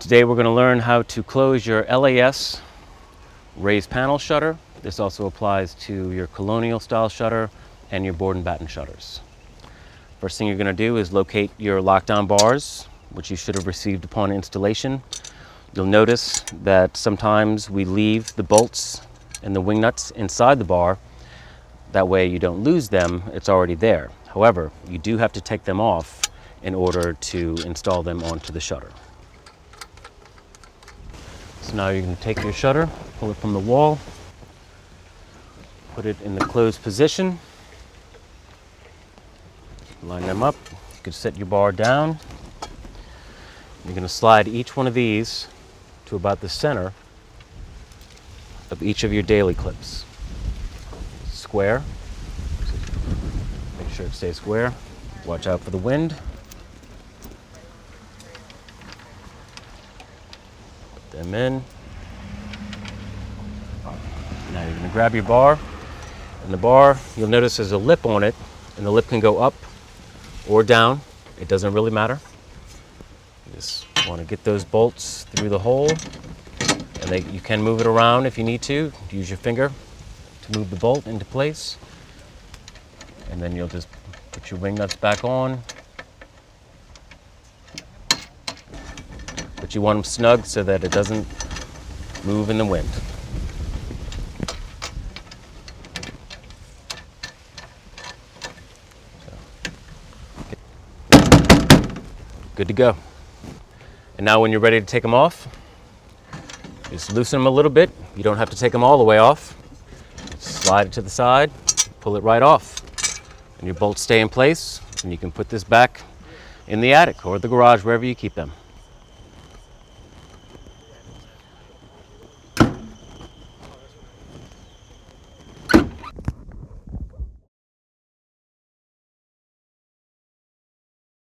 Today we're going to learn how to close your LAS raised panel shutter. This also applies to your colonial-style shutter and your board-and-batten shutters. First thing you're going to do is locate your lockdown bars, which you should have received upon installation. You'll notice that sometimes we leave the bolts and the wing nuts inside the bar. That way you don't lose them, it's already there. However, you do have to take them off in order to install them onto the shutter. So now you're going to take your shutter, pull it from the wall, put it in the closed position, line them up. You can set your bar down. You're going to slide each one of these to about the center of each of your daily clips. Square. Make sure it stays square. Watch out for the wind. Put them in. Now you're going to grab your bar, and the bar, you'll notice there's a lip on it, and the lip can go up or down. It doesn't really matter. You just want to get those bolts through the hole, and you can move it around if you need to. Use your finger to move the bolt into place, and then you'll just put your wing nuts back on. But you want them snug so that it doesn't move in the wind. Good to go. And now when you're ready to take them off, just loosen them a little bit. You don't have to take them all the way off. Slide it to the side, pull it right off, and your bolts stay in place, and you can put this back in the attic or the garage, wherever you keep them.